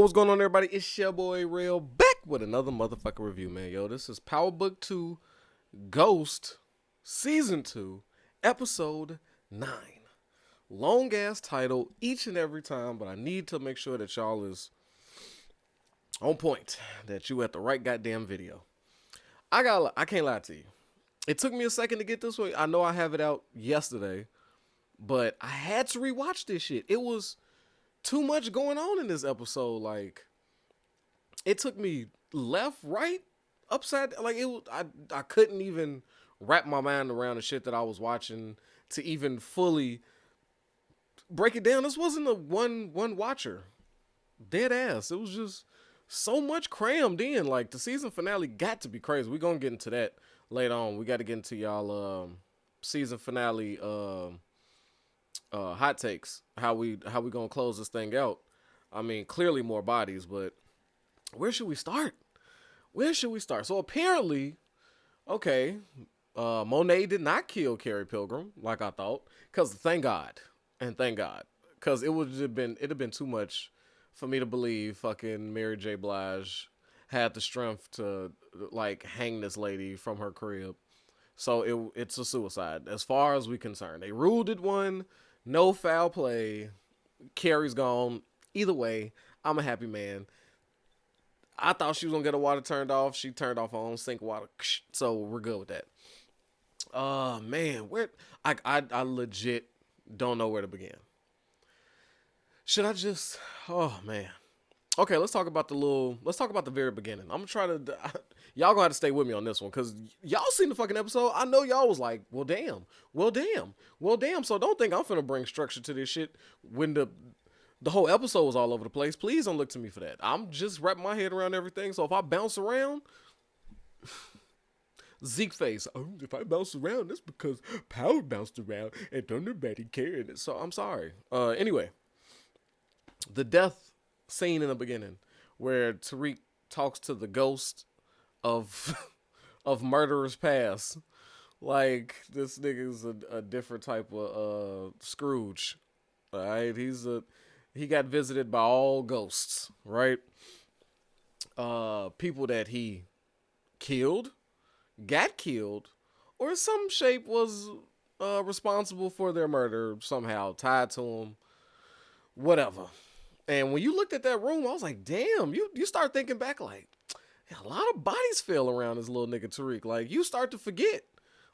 what's going on, everybody? It's your boy Real back with another motherfucking review, man. Yo, this is Power Book 2 Ghost Season 2 Episode 9. Long ass title each and every time, but I need to make sure that y'all is on point, that you at the right goddamn video. I can't lie to you. It took me a second to get this one. I know I have it out yesterday, but I had to rewatch this shit. It was too much going on in this episode. Like, it took me left, right, upside. Like, I couldn't even wrap my mind around the shit that I was watching to even fully break it down. This wasn't a one watcher, dead ass. It was just so much crammed in. Like, the season finale got to be crazy. We're gonna get into that later on. We got to get into y'all season finale hot takes. How we gonna close this thing out? I mean, clearly more bodies, but where should we start? So apparently, okay, Monet did not kill Carrie Pilgrim like I thought, because thank God, because it'd have been too much for me to believe fucking Mary J. Blige had the strength to like hang this lady from her crib. So it's a suicide as far as we concerned. They ruled it one, no foul play. Carrie's gone. Either way, I'm a happy man. I thought she was gonna get her water turned off. She turned off her own sink water, so we're good with that. Man, where I legit don't know where to begin. Should I just? Oh man. Okay, let's talk about the very beginning. I'm gonna try to, y'all gonna have to stay with me on this one, because y'all seen the fucking episode. I know y'all was like, well damn. So don't think I'm finna bring structure to this shit when the whole episode was all over the place. Please don't look to me for that. I'm just wrapping my head around everything, so if I bounce around, Zeke face, if I bounce around, that's because Power bounced around and don't nobody care. So I'm sorry. Anyway, the death scene in the beginning where Tariq talks to the ghost of murderers past. Like, this nigga's a different type of Scrooge. All right, he got visited by all ghosts, right? People that he killed, got killed, or in some shape was responsible for their murder somehow, tied to him, whatever. And when you looked at that room, I was like, damn, you start thinking back, like, a lot of bodies fell around this little nigga Tariq. Like, you start to forget.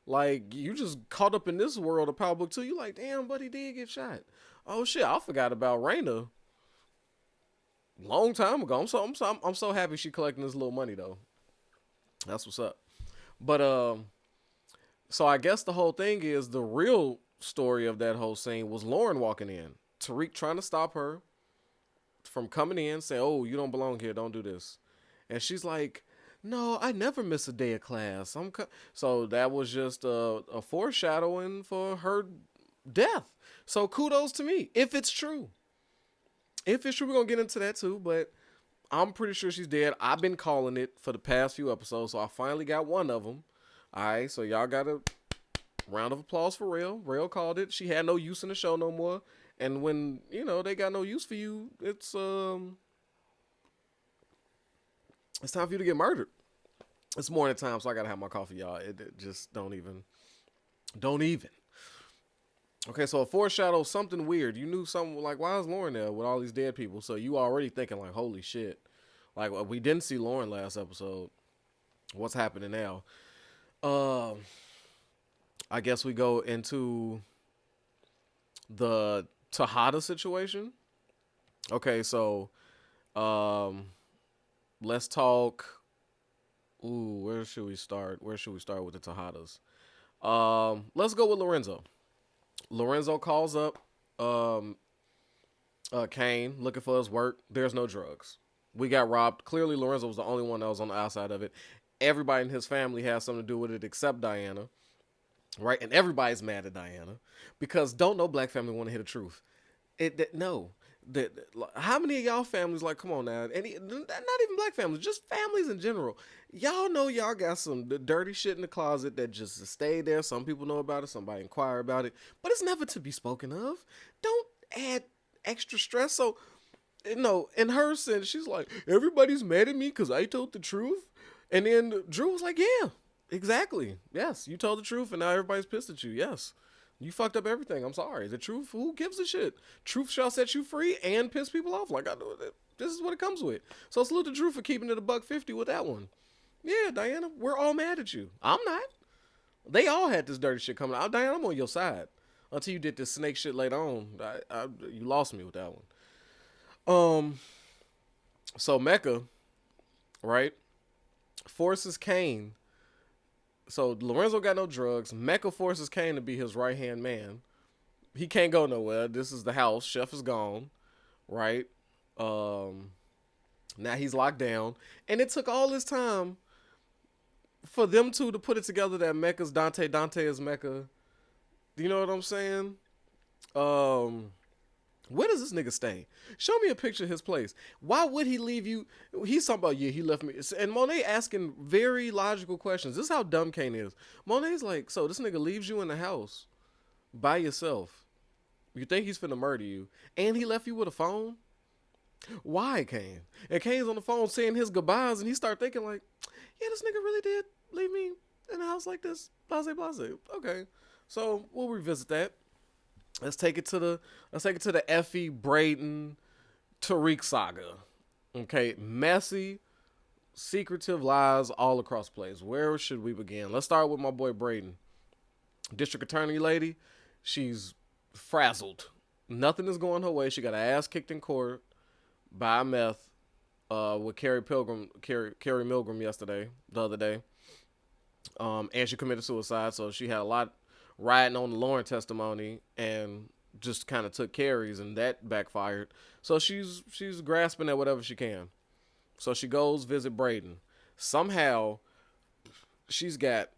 Like, you just caught up in this world of Power Book 2. You like, damn, buddy did get shot. Oh shit, I forgot about Raina. Long time ago. I'm so happy she collecting this little money though. That's what's up. But so I guess the whole thing is, the real story of that whole scene was Lauren walking in. Tariq trying to stop her from coming in, saying, oh, you don't belong here, don't do this. And she's like, no, I never miss a day of class. So that was just a foreshadowing for her death. So kudos to me, if it's true. We're going to get into that too, but I'm pretty sure she's dead. I've been calling it for the past few episodes, so I finally got one of them. All right, so y'all got a round of applause for Rail. Rail called it. She had no use in the show no more. And when, they got no use for you, it's time for you to get murdered. It's morning time, so I gotta have my coffee, y'all. It just don't even. Okay, so a foreshadow, something weird. You knew something, like, why is Lauren there with all these dead people? So you already thinking, like, holy shit. Like, we didn't see Lauren last episode. What's happening now? I guess we go into the Tejada situation. Okay, so let's talk. Ooh, where should we start? With the Tejadas? Let's go with Lorenzo. Lorenzo calls up Kane looking for his work. There's no drugs. We got robbed. Clearly, Lorenzo was the only one that was on the outside of it. Everybody in his family has something to do with it except Diana. Right? And everybody's mad at Diana because don't no black family want to hear the truth. No. How many of y'all families, like, come on now, not even black families, just families in general, y'all know y'all got some dirty shit in the closet that just stayed there. Some people know about it, somebody inquire about it, but it's never to be spoken of. Don't add extra stress. So no, in her sense, she's like, everybody's mad at me because I told the truth. And then Drew was like, yeah, exactly. Yes, you told the truth and now everybody's pissed at you. Yes. You fucked up everything. I'm sorry. The truth, who gives a shit? Truth shall set you free and piss people off. Like, I know that. This is what it comes with. So salute the Drew for keeping it a $150 with that one. Yeah, Diana, we're all mad at you. I'm not. They all had this dirty shit coming out. Diana, I'm on your side. Until you did this snake shit later on. You lost me with that one. Um, so Mecca, right, forces Kane. So Lorenzo got no drugs. Mecca forces Kane to be his right hand man. He can't go nowhere. This is the house. Chef is gone, right? Um, Now he's locked down, and it took all this time for them two to put it together that Mecca's Dante, Dante is Mecca. You know what I'm saying? Um, Where does this nigga stay? Show me a picture of his place. Why would he leave you? He's talking about, yeah, he left me. And Monet asking very logical questions. This is how dumb Kane is. Monet's like, so this nigga leaves you in the house by yourself. You think he's finna murder you. And he left you with a phone? Why, Kane? And Kane's on the phone saying his goodbyes, and he start thinking like, yeah, this nigga really did leave me in a house like this. Blase, blase. Okay. So we'll revisit that. Let's take it to the Effie Braden Tariq saga. Okay, messy, secretive lies all across the place. Where should we begin? Let's start with my boy Braden. District attorney lady, she's frazzled. Nothing is going her way. She got her ass kicked in court by meth with Carrie Milgram the other day. And she committed suicide, so she had a lot riding on the Lauren testimony and just kind of took Carrie's, and that backfired. So she's grasping at whatever she can. So she goes visit Braden. Somehow she's got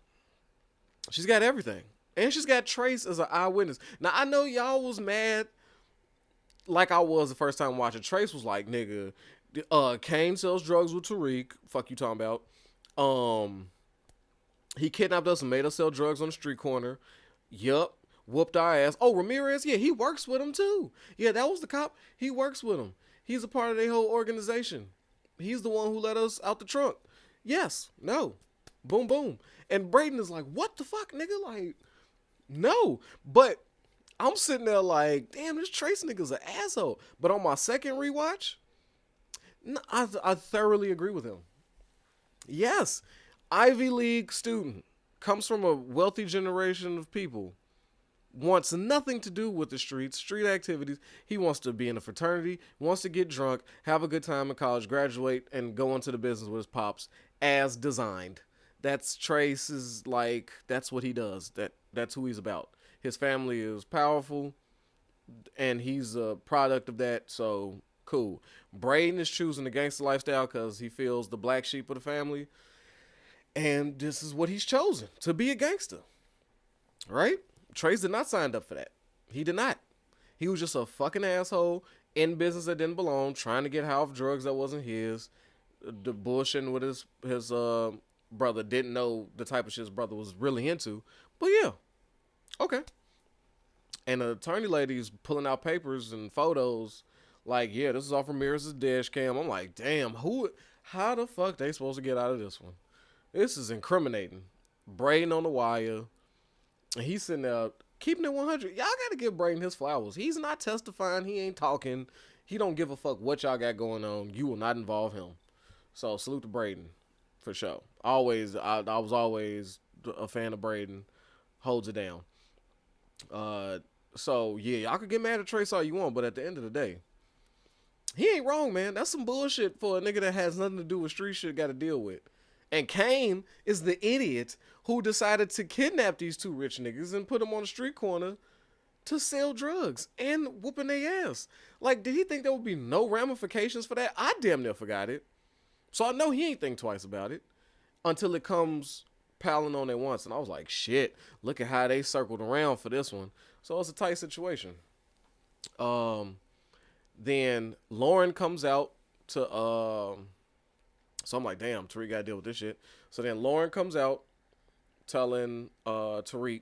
everything. And she's got Trace as an eyewitness. Now I know y'all was mad like I was the first time watching. Trace was like, nigga, Kane sells drugs with Tariq. Fuck you talking about. He kidnapped us and made us sell drugs on the street corner. Yup. Whooped our ass. Oh, Ramirez, yeah, he works with him too. Yeah, that was the cop. He works with him. He's a part of their whole organization. He's the one who let us out the trunk. Yes. No. Boom, boom. And Braden is like, what the fuck, nigga? Like, no. But I'm sitting there like, damn, this Trace nigga's an asshole. But on my second rewatch, I thoroughly agree with him. Yes. Ivy League student, comes from a wealthy generation of people, wants nothing to do with the streets, street activities. He wants to be in a fraternity, wants to get drunk, have a good time in college, graduate, and go into the business with his pops as designed. That's Trace's, like, that's what he does. That's who he's about. His family is powerful, and he's a product of that, so cool. Braden is choosing the gangster lifestyle because he feels the black sheep of the family. And this is what he's chosen, to be a gangster. Right? Trace did not sign up for that. He did not. He was just a fucking asshole in business that didn't belong, trying to get high off drugs that wasn't his. The bullshitting with his brother, didn't know the type of shit his brother was really into. But yeah. Okay. And the attorney lady's pulling out papers and photos like, yeah, this is off Ramirez's dash cam. I'm like, damn, how the fuck they supposed to get out of this one? This is incriminating. Braden on the wire. And he's sitting there keeping it 100. Y'all got to give Braden his flowers. He's not testifying. He ain't talking. He don't give a fuck what y'all got going on. You will not involve him. So salute to Braden for sure. I was always a fan of Braden. Holds it down. So yeah, y'all could get mad at Trace all you want, but at the end of the day, he ain't wrong, man. That's some bullshit for a nigga that has nothing to do with street shit got to deal with. And Kane is the idiot who decided to kidnap these two rich niggas and put them on the street corner to sell drugs and whooping their ass. Like, did he think there would be no ramifications for that? I damn near forgot it. So I know he ain't think twice about it until it comes piling on at once. And I was like, shit, look at how they circled around for this one. So it's a tight situation. Then Lauren comes out to... So I'm like, damn, Tariq got to deal with this shit. So then Lauren comes out telling Tariq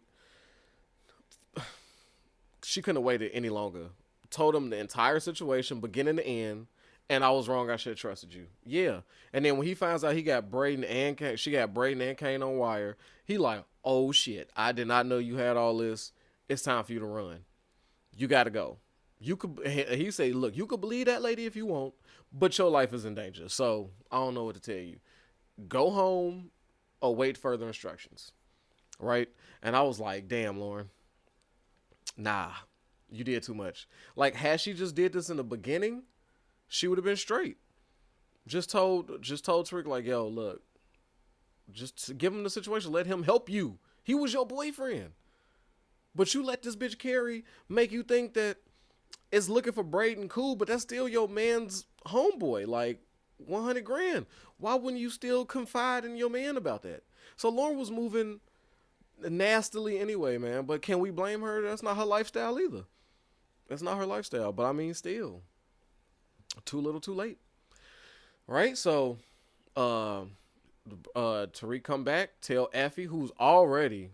she couldn't have waited any longer told him the entire situation, beginning to end, and I was wrong. I should have trusted you. Yeah. And then when he finds out he got Braden and Kane, she got Braden and Kane on wire, he like, oh shit, I did not know you had all this. It's time for you to run. You got to go. You could. He say, look, you could believe that lady if you want, but your life is in danger. So I don't know what to tell you. Go home, await further instructions. Right? And I was like, damn, Lauren. Nah, you did too much. Like, had she just did this in the beginning, she would have been straight. Just told Tariq, like, yo, look, just give him the situation. Let him help you. He was your boyfriend. But you let this bitch Carrie make you think that it's looking for Braden cool, but that's still your man's homeboy. Like, 100 grand. Why wouldn't you still confide in your man about that? So Lauren was moving nastily anyway, man. But can we blame her? That's not her lifestyle either. That's not her lifestyle. But I mean, still, too little, too late. Right? So, Tariq come back, tell Effie, who's already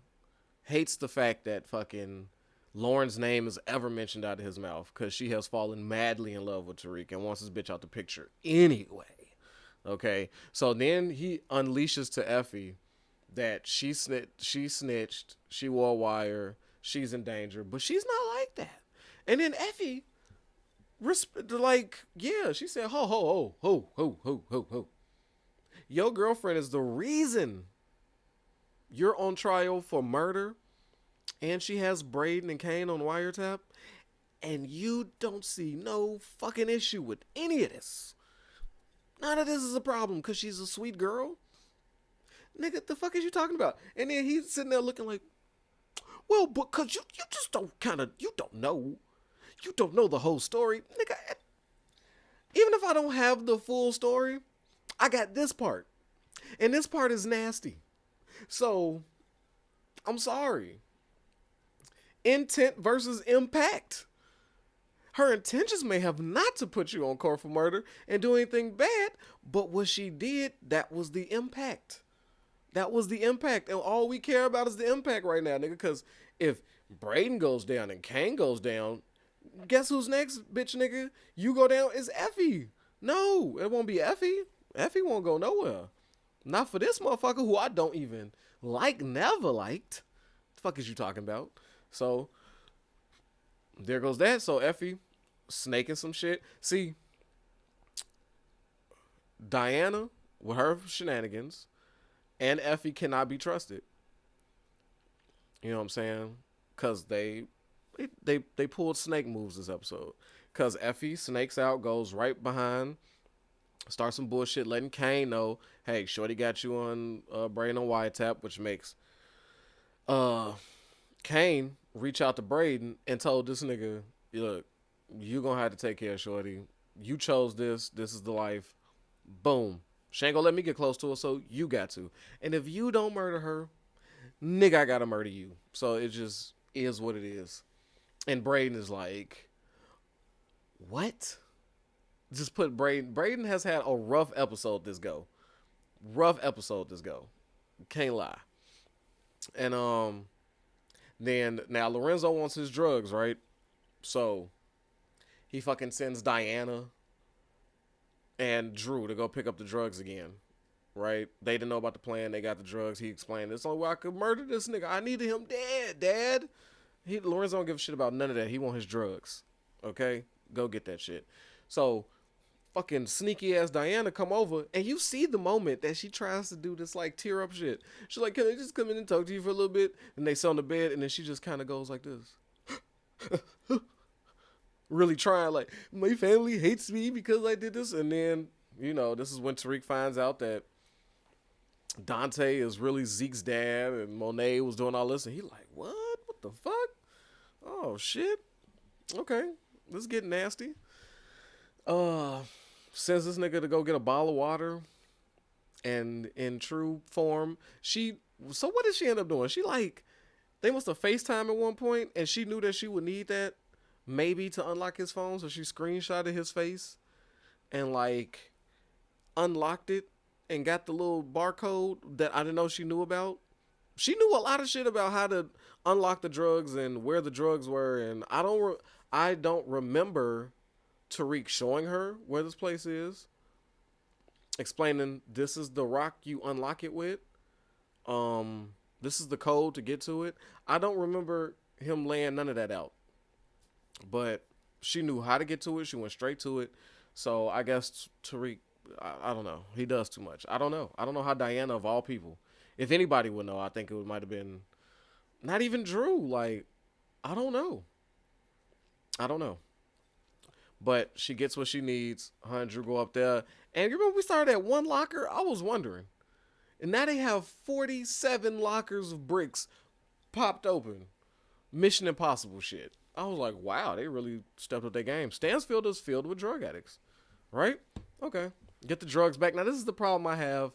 hates the fact that fucking Lauren's name is ever mentioned out of his mouth because she has fallen madly in love with Tariq and wants this bitch out the picture anyway. Okay? So then he unleashes to Effie that she snitched, she wore a wire, she's in danger, but she's not like that. And then Effie, she said, ho, ho, ho, ho, ho, ho, ho, ho. Your girlfriend is the reason you're on trial for murder, and she has Braden and Kane on wiretap, and you don't see no fucking issue with any of this. None of this is a problem because she's a sweet girl. Nigga, the fuck is you talking about? And then he's sitting there looking like, well, because you just don't you don't know. You don't know the whole story. Nigga, even if I don't have the full story, I got this part. And this part is nasty. So, I'm sorry. Intent versus impact. Her intentions may have not to put you on court for murder and do anything bad, but what she did, that was the impact. That was the impact. And all we care about is the impact right now, nigga. Because if Braden goes down and Kane goes down, guess who's next, bitch nigga? You go down, it's Effie. No, it won't be Effie. Effie won't go nowhere. Not for this motherfucker who I don't even like, never liked. The fuck is you talking about? So, there goes that. So, Effie snaking some shit. See, Diana, with her shenanigans, and Effie cannot be trusted. You know what I'm saying? Because they pulled snake moves this episode. Because Effie snakes out, goes right behind, starts some bullshit, letting Kane know, hey, shorty got you on Braden on wiretap, which makes Kane reach out to Braden and told this nigga, look, you gonna have to take care of shorty. You chose this. This is the life. Boom. She ain't gonna let me get close to her, so you got to. And if you don't murder her, nigga, I gotta murder you. So it just is what it is. And Braden is like, what? Just put Braden. Braden has had a rough episode this go. Can't lie. And then now Lorenzo wants his drugs, right? So he fucking sends Diana and Drew to go pick up the drugs again, right? They didn't know about the plan. They got the drugs. He explained, it's the only way I could murder this nigga. I needed him dead, Dad. Lorenzo don't give a shit about none of that. He want his drugs, okay? Go get that shit. So fucking sneaky ass Diana come over, and you see the moment that she tries to do this like tear up shit. She's like, can I just come in and talk to you for a little bit? And they sit on the bed, and then she just kind of goes like this. Really trying, like, my family hates me because I did this. And then, you know, this is when Tariq finds out that Dante is really Zeke's dad and Monet was doing all this. And he like, what? What the fuck? Oh, shit. Okay. This is getting nasty. Sends this nigga to go get a bottle of water. And in true form, so what did she end up doing? She like, they must have FaceTime at one point, and she knew that she would need that maybe to unlock his phone, so she screenshotted his face and like unlocked it and got the little barcode that I didn't know she knew about. She knew a lot of shit about how to unlock the drugs and where the drugs were, and I don't I don't remember Tariq showing her where this place is, explaining this is the rock you unlock it with. This is the code to get to it. I don't remember him laying none of that out. But she knew how to get to it. She went straight to it. So I guess Tariq, I don't know. He does too much. I don't know. I don't know how Diana, of all people, if anybody would know, I think it might have been not even Drew. Like, I don't know. I don't know. But she gets what she needs. Her and Drew go up there. And you remember we started at one locker? I was wondering. And now they have 47 lockers of bricks popped open. Mission Impossible shit. I was like, wow, they really stepped up their game. Stansfield is filled with drug addicts, right? Okay. Get the drugs back. Now, this is the problem I have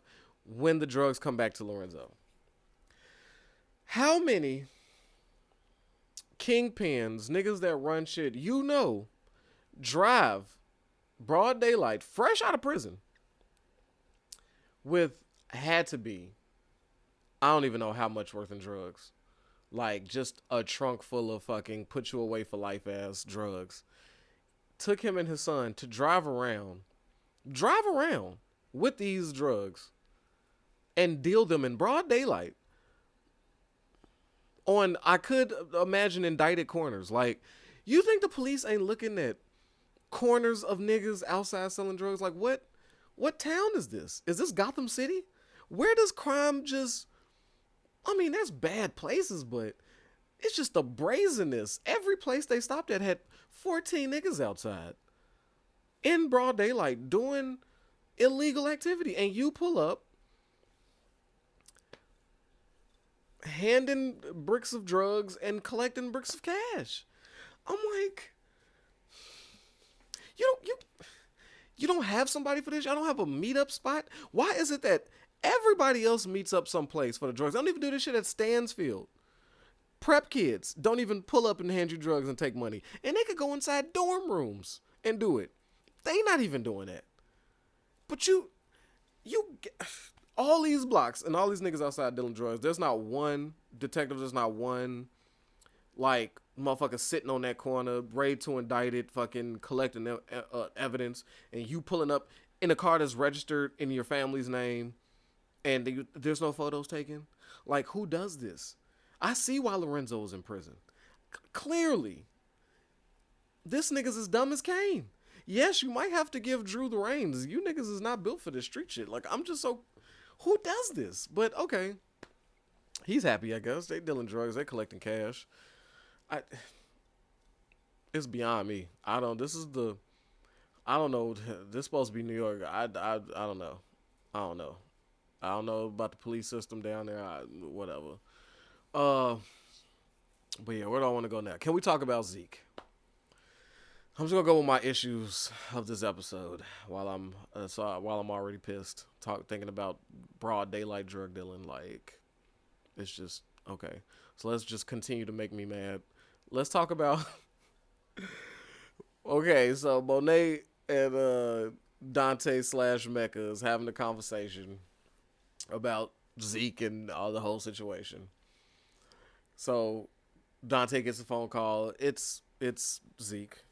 when the drugs come back to Lorenzo. How many kingpins, niggas that run shit, drive broad daylight, fresh out of prison, with had to be, I don't even know how much worth in drugs. Like, just a trunk full of fucking put you away for life ass drugs. Took him and his son to drive around with these drugs and deal them in broad daylight on, I could imagine, indicted corners. Like, you think the police ain't looking at corners of niggas outside selling drugs? Like, what town is this? Is this Gotham City? Where does crime just, I mean, there's bad places, but it's just the brazenness. Every place they stopped at had 14 niggas outside in broad daylight doing illegal activity. And you pull up, handing bricks of drugs and collecting bricks of cash. I'm like, you don't have somebody for this? Y'all don't have a meetup spot? Why is it that everybody else meets up someplace for the drugs? They don't even do this shit at Stansfield. Prep kids don't even pull up and hand you drugs and take money. And they could go inside dorm rooms and do it. They not even doing that. But you all these blocks and all these niggas outside dealing drugs, there's not one detective, there's not one, like, motherfucker sitting on that corner, ready to indict it, fucking collecting evidence, and you pulling up in a car that's registered in your family's name, and there's no photos taken. Like, who does this? I see why Lorenzo was in prison. Clearly, this nigga's as dumb as Kane. Yes, you might have to give Drew the reins. You niggas is not built for this street shit. Like, I'm just so, who does this? But okay, he's happy, I guess. They dealing drugs, they collecting cash. It's beyond me. I don't know. This is supposed to be New York. I don't know. I don't know about the police system down there. Whatever. But yeah, where do I want to go now? Can we talk about Zeke? I'm just gonna go with my issues of this episode while I'm already pissed, thinking about broad daylight drug dealing. Like, it's just okay. So let's just continue to make me mad. Let's talk about. Okay, so Monet and Dante / Mecca is having a conversation about Zeke and all the whole situation. So Dante gets a phone call. It's Zeke.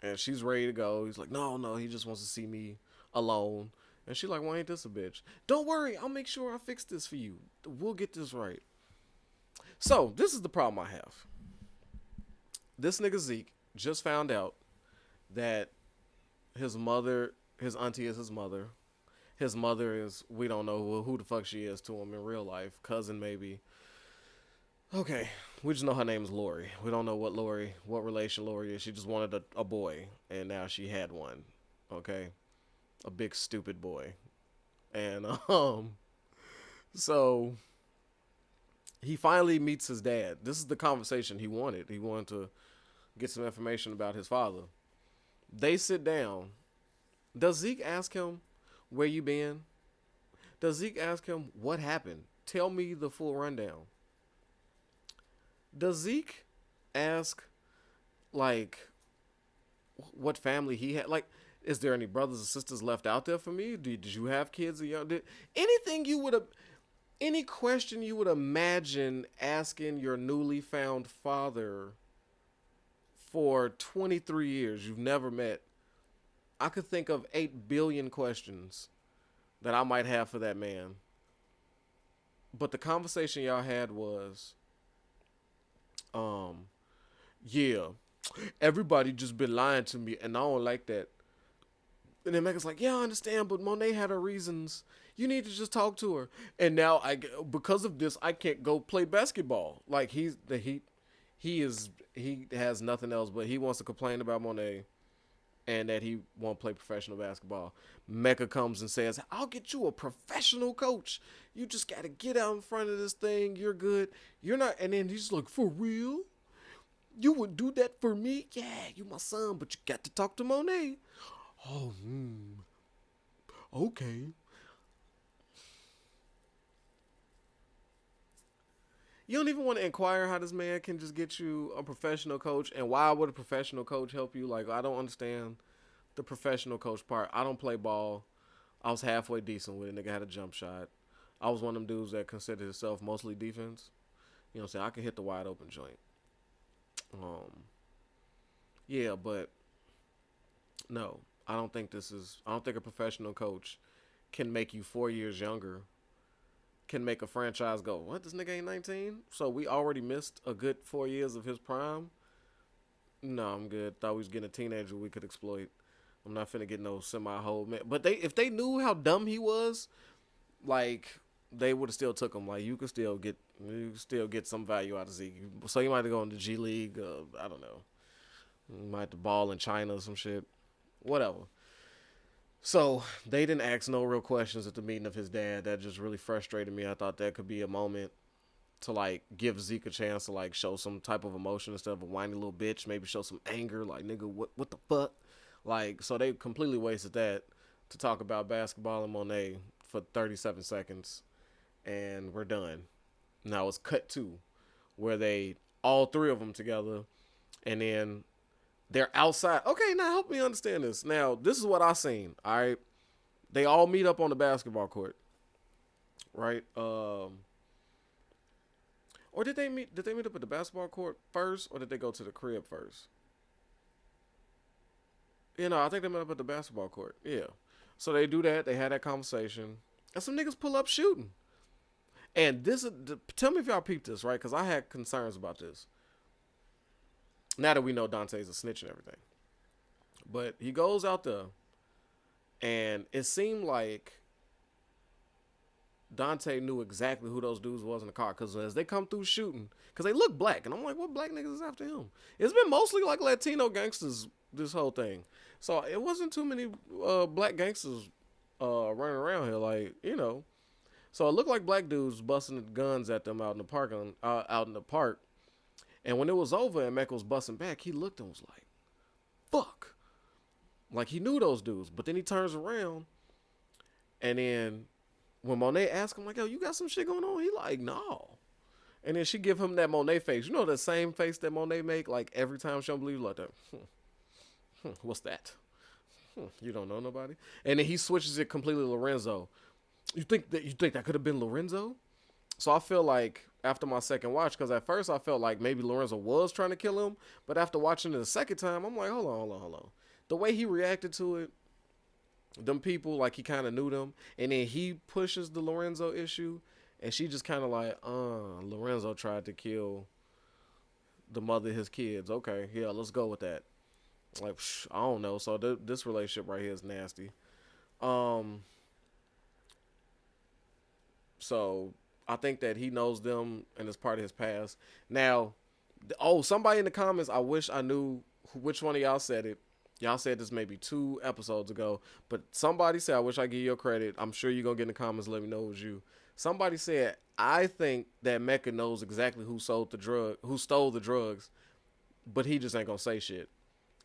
And she's ready to go. He's like, no, he just wants to see me alone. And she's like, why ain't this a bitch? Don't worry, I'll make sure I fix this for you. We'll get this right. So, this is the problem I have. This nigga Zeke just found out that his auntie is his mother. His mother is, we don't know who the fuck she is to him in real life. Cousin, maybe. Okay, we just know her name is Lori. We don't know what relation Lori is. She just wanted a boy, and now she had one. Okay, a big stupid boy, and so he finally meets his dad. This is the conversation he wanted. He wanted to get some information about his father. They sit down. Does Zeke ask him, where you been? Does Zeke ask him, what happened? Tell me the full rundown. Does Zeke ask, like, what family he had? Like, is there any brothers or sisters left out there for me? Did you have kids? Any question you would imagine asking your newly found father for 23 years you've never met, I could think of 8 billion questions that I might have for that man. But the conversation y'all had was, um, yeah, everybody just been lying to me, and I don't like that. And then Megan's like, yeah, I understand, but Monet had her reasons. You need to just talk to her. And now because of this, I can't go play basketball. Like he has nothing else, but he wants to complain about Monet and that he won't play professional basketball. Mecca comes and says, I'll get you a professional coach. You just got to get out in front of this thing. You're good. You're not. And then he's like, for real? You would do that for me? Yeah, you my son, but you got to talk to Monet. Oh, okay. You don't even want to inquire how this man can just get you a professional coach, and why would a professional coach help you? Like, I don't understand the professional coach part. I don't play ball. I was halfway decent with it. Nigga had a jump shot. I was one of them dudes that considered himself mostly defense. You know what I'm saying? I could hit the wide open joint. Yeah, but no, I don't think a professional coach can make you 4 years younger, can make a franchise go, what, this nigga ain't 19? So we already missed a good 4 years of his prime? No, I'm good. Thought we was getting a teenager we could exploit. I'm not finna get no semi-whole man. But if they knew how dumb he was, like, they would have still took him. Like, you could still get some value out of Zeke. So he might have gone to G League. I don't know. He might have to ball in China or some shit. Whatever. So they didn't ask no real questions at the meeting of his dad. That just really frustrated me. I thought that could be a moment to, like, give Zeke a chance to, like, show some type of emotion instead of a whiny little bitch. Maybe show some anger, like, nigga, what the fuck? Like, so they completely wasted that to talk about basketball and Monet for 37 seconds, and we're done. Now it's cut to where they, all three of them together, and then they're outside. Okay, now help me understand this. Now, this is what I seen, all right? They all meet up on the basketball court, right? Or did they meet up at the basketball court first, or did they go to the crib first? You know, I think they met up at the basketball court. Yeah. So they do that. They had that conversation. And some niggas pull up shooting. And this is, tell me if y'all peeped this, right? Because I had concerns about this. Now that we know Dante's a snitch and everything. But he goes out there, and it seemed like Dante knew exactly who those dudes was in the car. Because as they come through shooting, because they look black. And I'm like, what black niggas is after him? It's been mostly like Latino gangsters this whole thing. So it wasn't too many black gangsters running around here. Like, you know. So it looked like black dudes busting guns at them out in the park. And when it was over and Mecca was busting back, he looked and was like, fuck. Like, he knew those dudes. But then he turns around, and then when Monet asked him, like, yo, you got some shit going on? He like, no. And then she give him that Monet face. You know the same face that Monet make, like, every time she don't believe, like that. What's that? You don't know nobody? And then he switches it completely to Lorenzo. You think that could have been Lorenzo? So I feel like after my second watch, because at first I felt like maybe Lorenzo was trying to kill him, but after watching it the second time, I'm like, hold on. The way he reacted to it, them people, like he kind of knew them, and then he pushes the Lorenzo issue, and she just kind of like, Lorenzo tried to kill the mother of his kids. Okay, yeah, let's go with that. Like, I don't know. So this relationship right here is nasty. So I think that he knows them and it's part of his past. Now, somebody in the comments, I wish I knew which one of y'all said it. Y'all said this maybe 2 episodes ago, but somebody said, I wish I give you credit. I'm sure you're going to get in the comments, let me know it was you. Somebody said, I think that Mecca knows exactly who stole the drugs, but he just ain't going to say shit.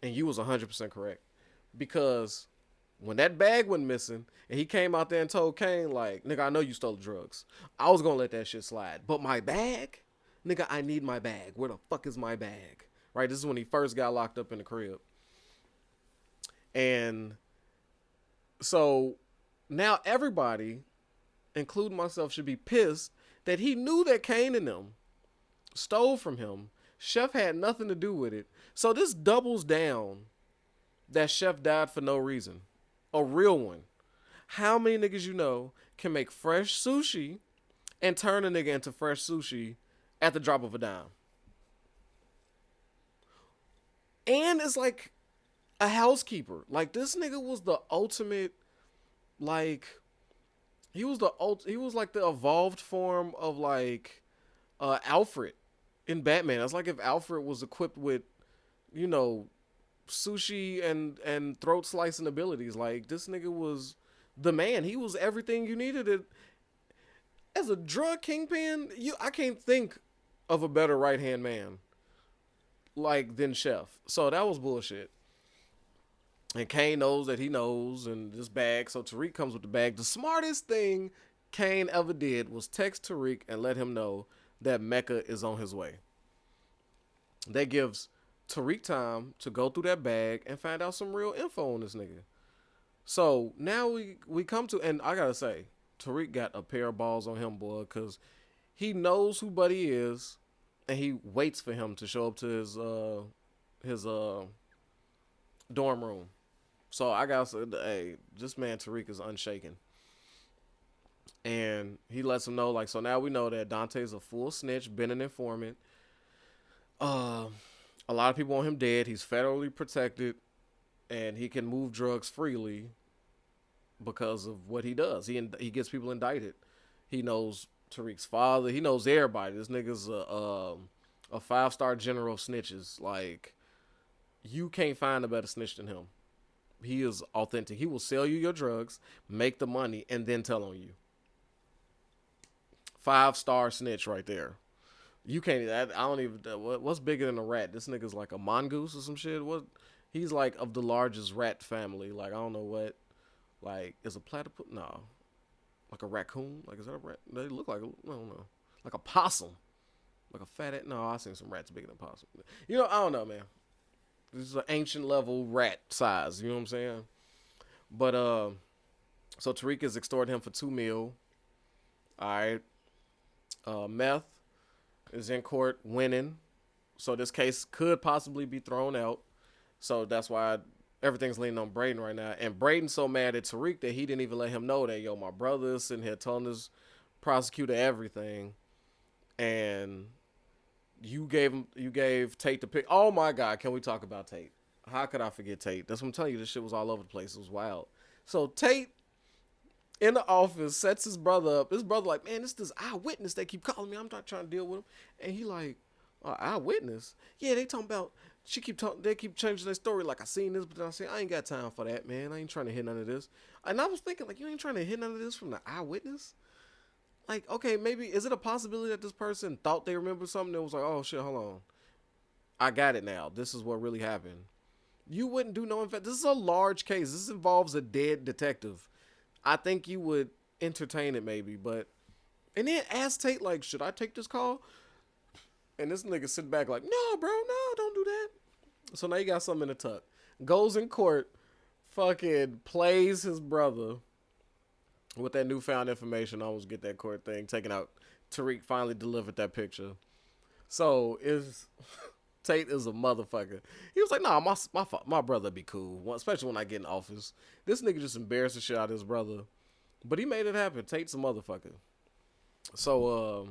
And you was 100% correct. Because when that bag went missing, and he came out there and told Kane, like, nigga, I know you stole the drugs. I was going to let that shit slide. But my bag? Nigga, I need my bag. Where the fuck is my bag? Right? This is when he first got locked up in the crib. And so now everybody, including myself, should be pissed that he knew that Kane and them stole from him Chef had nothing to do with it. So this doubles down that Chef died for no reason. A real one. How many niggas you know can make fresh sushi and turn a nigga into fresh sushi at the drop of a dime? And it's like a housekeeper. Like this nigga was the ultimate, like he was like the evolved form of like Alfred in Batman. It's like if Alfred was equipped with, you know, sushi and throat slicing abilities. Like this nigga was the man. He was everything you needed. It as a drug kingpin. I can't think of a better right hand man like than Chef. So that was bullshit. And Kane knows that he knows, and this bag. So Tariq comes with the bag. The smartest thing Kane ever did was text Tariq and let him know that Mecca is on his way. That gives Tariq time to go through that bag and find out some real info on this nigga. So now we come to, and I gotta say, Tariq got a pair of balls on him, boy, because he knows who Buddy is, and he waits for him to show up to his dorm room. So I gotta say, hey, this man Tariq is unshaken. And he lets him know, like, so now we know that Dante's a full snitch, been an informant. A lot of people want him dead. He's federally protected, and he can move drugs freely because of what he does. He gets people indicted. He knows Tariq's father. He knows everybody. This nigga's a 5-star general of snitches. Like, you can't find a better snitch than him. He is authentic. He will sell you your drugs, make the money, and then tell on you. 5-star snitch right there. You can't. I don't even. What's bigger than a rat? This nigga's like a mongoose or some shit. What? He's like of the largest rat family. Like I don't know what. Like is a platypus? No. Like a raccoon? Like is that a rat? They look like I don't know. Like a possum. Like a fat. No, I've seen some rats bigger than possum. You know I don't know, man. This is an ancient level rat size. You know what I'm saying? But so Tariq is extorting him for $2 million. All right. Meth is in court winning. So this case could possibly be thrown out. So that's why everything's leaning on Braden right now. And Braden's so mad at Tariq that he didn't even let him know that, yo, my brother is sitting here telling this prosecutor everything. And you gave Tate the pick. Oh my God, can we talk about Tate? How could I forget Tate? That's what I'm telling you. This shit was all over the place. It was wild. So Tate in the office sets his brother up. His brother like, man, this eyewitness. They keep calling me. I'm not trying to deal with him. And he like, eyewitness? Yeah, they talking about. They keep changing their story. Like I seen this, but then I say I ain't got time for that, man. I ain't trying to hear none of this. And I was thinking like, you ain't trying to hear none of this from the eyewitness. Like, okay, maybe is it a possibility that this person thought they remembered something that was like, oh shit, hold on, I got it now. This is what really happened. You wouldn't do no. In fact, this is a large case. This involves a dead detective. I think you would entertain it maybe, but and then ask Tate like, should I take this call? And this nigga sit back like, no, bro, no, don't do that. So now you got something in the tuck. Goes in court, fucking plays his brother with that newfound information. I almost get that court thing taken out. Tariq finally delivered that picture. So Tate is a motherfucker. He was like, nah, my brother be cool, especially when I get in office. This nigga just embarrassed the shit out of his brother. But he made it happen. Tate's a motherfucker. So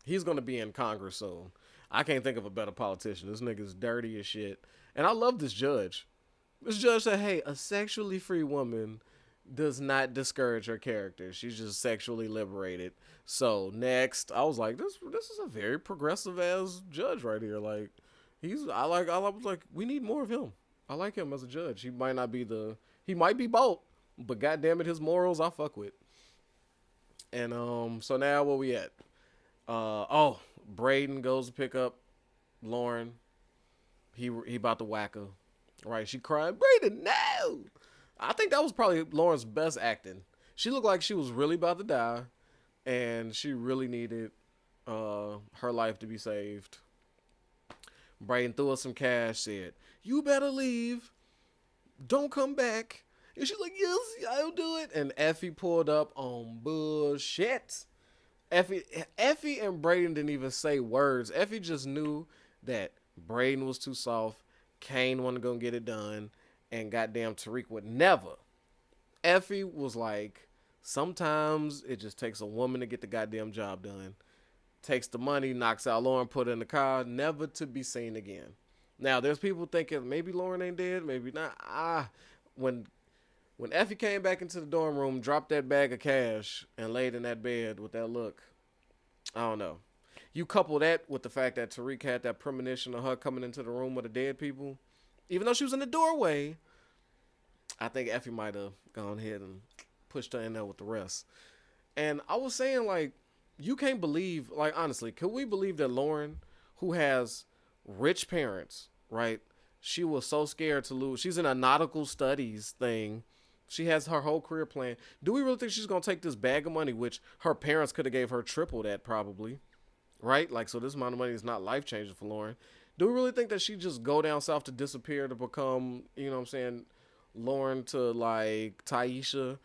he's going to be in Congress soon. I can't think of a better politician. This nigga's dirty as shit. And I love this judge. This judge said, hey, a sexually free woman does not discourage her character. She's just sexually liberated. So next, I was like, this is a very progressive ass judge right here. Like, I was like, we need more of him. I like him as a judge. He might be bold, but goddamn it, his morals I fuck with. And so now where we at? Braden goes to pick up Lauren. He about to whack her. Right, she crying, Braden, no! I think that was probably Lauren's best acting. She looked like she was really about to die, and she really needed her life to be saved. Braden threw her some cash, said, you better leave. Don't come back. And she's like, yes, I'll do it. And Effie pulled up on bullshit. Effie and Braden didn't even say words. Effie just knew that Braden was too soft, Kane wasn't gonna get it done, and goddamn Tariq would never. Effie was like, sometimes it just takes a woman to get the goddamn job done. Takes the money, knocks out Lauren, put her in the car, never to be seen again. Now, there's people thinking maybe Lauren ain't dead, maybe not. When when Effie came back into the dorm room, dropped that bag of cash, and laid in that bed with that look, I don't know. You couple that with the fact that Tariq had that premonition of her coming into the room with the dead people, even though she was in the doorway, I think Effie might have gone ahead and pushed her in there with the rest. And I was saying, like, you can't believe, like, honestly, could we believe that Lauren, who has rich parents, right? She was so scared to lose. She's in a nautical studies thing. She has her whole career plan. Do we really think she's going to take this bag of money, which her parents could have gave her triple that probably, right? Like, so this amount of money is not life-changing for Lauren. Do we really think that she just go down south to disappear to become, you know what I'm saying, Lauren to, like, Taisha,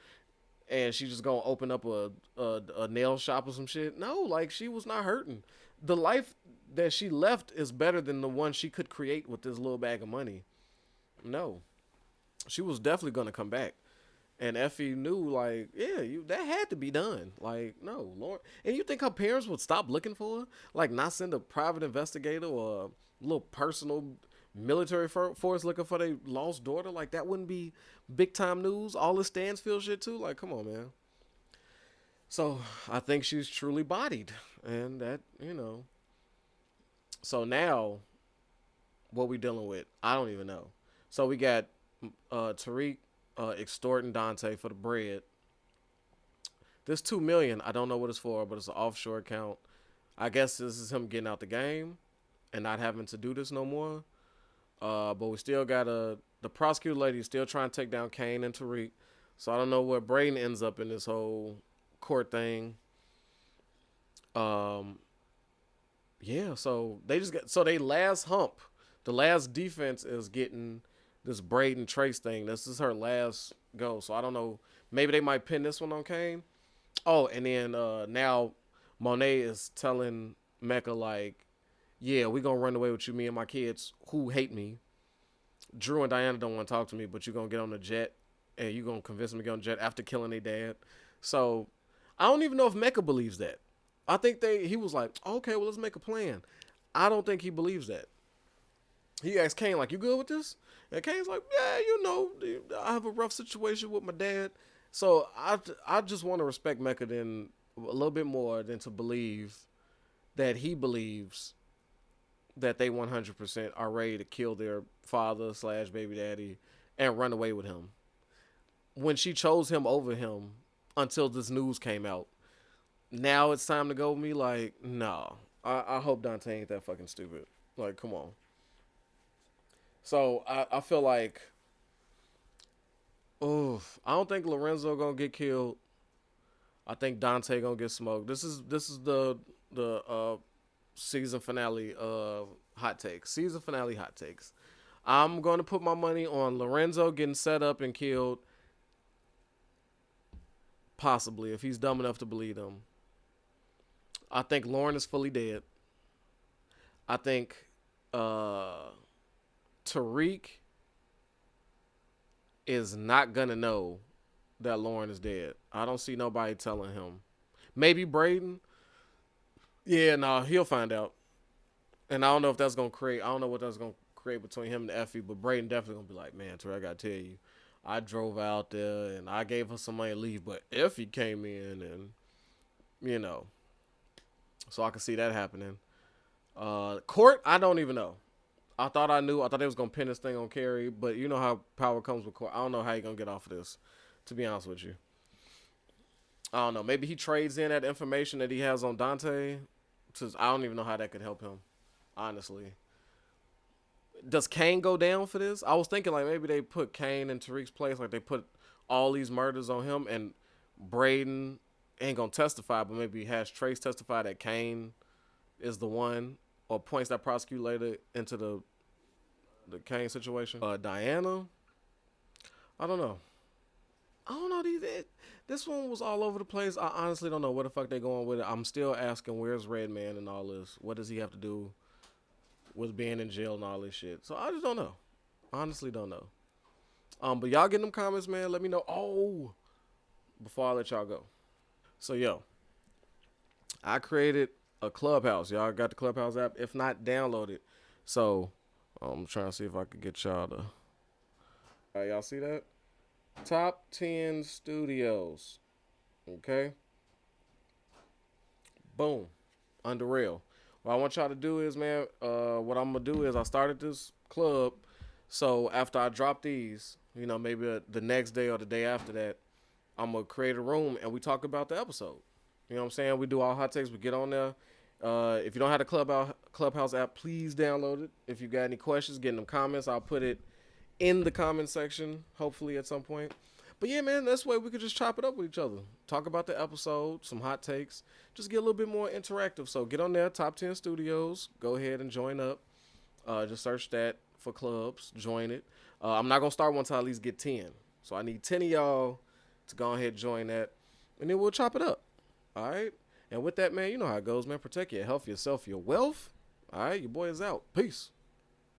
and she just gonna open up a nail shop or some shit? No, like, she was not hurting. The life that she left is better than the one she could create with this little bag of money. No, she was definitely gonna come back. And Effie knew, like, yeah, that had to be done. Like, no, Lauren. And you think her parents would stop looking for her? Like, not send a private investigator or a little personal military force looking for their lost daughter? Like, that wouldn't be big time news? All this Stansfield shit, too? Like, come on, man. So, I think she's truly bodied. And that, you know. So, now, what we dealing with? I don't even know. So, we got Tariq extorting Dante for the bread. This $2 million, I don't know what it's for, but it's an offshore account. I guess this is him getting out the game and not having to do this no more. But we still got the prosecutor lady is still trying to take down Kane and Tariq. So I don't know where Braden ends up in this whole court thing. Yeah, so they just got, so they last hump. The last defense is getting this Braden Trace thing. This is her last go. So I don't know. Maybe they might pin this one on Kane. Oh, and then now Monet is telling Mecca, like, yeah, we going to run away with you, me and my kids who hate me. Drew and Diana don't want to talk to me, but you're going to get on the jet and you're going to convince them to get on the jet after killing their dad. So I don't even know if Mecca believes that. I think he was like, okay, well, let's make a plan. I don't think he believes that. He asked Kane, like, you good with this? And Kane's like, yeah, you know, I have a rough situation with my dad. So I just want to respect Mecca then a little bit more than to believe that he believes that they 100% are ready to kill their father / baby daddy and run away with him. When she chose him over him until this news came out, now it's time to go with me? Like, no. I hope Dante ain't that fucking stupid. Like, come on. So I feel like, I don't think Lorenzo gonna get killed. I think Dante gonna get smoked. This is the season finale hot takes. Season finale hot takes. I'm gonna put my money on Lorenzo getting set up and killed. Possibly, if he's dumb enough to believe him. I think Lauren is fully dead. I think Tariq is not gonna know that Lauren is dead. I don't see nobody telling him. Maybe Braden. Yeah, no, he'll find out. And I don't know if that's gonna create. I don't know what that's gonna create between him and Effie. But Braden definitely gonna be like, man, Tariq, I gotta tell you, I drove out there and I gave her some money to leave, but Effie came in and, you know, so I can see that happening. Court, I don't even know. I thought I knew. I thought they was going to pin this thing on Carrie, but you know how power comes with Court. I don't know how you're going to get off of this, to be honest with you. I don't know. Maybe he trades in that information that he has on Dante. I don't even know how that could help him, honestly. Does Kane go down for this? I was thinking like maybe they put Kane in Tariq's place, like they put all these murders on him, and Braden ain't going to testify, but maybe has Trace testify that Kane is the one, or points that prosecutor later into the Kane situation. Diana, I don't know. This one was all over the place. I honestly don't know where the fuck they going with it. I'm still asking, where's Redman and all this? What does he have to do? with being in jail and all this shit. So I just don't know. Honestly, don't know. But y'all get them comments, man. Let me know. Oh, before I let y'all go. So yo, I created a Clubhouse. Y'all got the Clubhouse app? If not, download it. So I'm trying to see if I could get y'all to. All right, y'all see that? Top 10 studios. Okay. Boom. Under rail. What I want y'all to do is, man, what I'm going to do is I started this club. So after I drop these, maybe the next day or the day after that, I'm going to create a room and we talk about the episode. You know what I'm saying? We do all hot takes. We get on there. If you don't have the Clubhouse app, please download it. If you got any questions, get in the comments. I'll put it in the comment section, hopefully at some point. But yeah, man, that's way we could just chop it up with each other. Talk about the episode, some hot takes. Just get a little bit more interactive. So get on there, Top 10 Studios. Go ahead and join up. Just search that for clubs. Join it. I'm not going to start one until I at least get 10. So I need 10 of y'all to go ahead and join that. And then we'll chop it up. All right? And with that, man, you know how it goes, man. Protect your health, yourself, your wealth. All right? Your boy is out. Peace.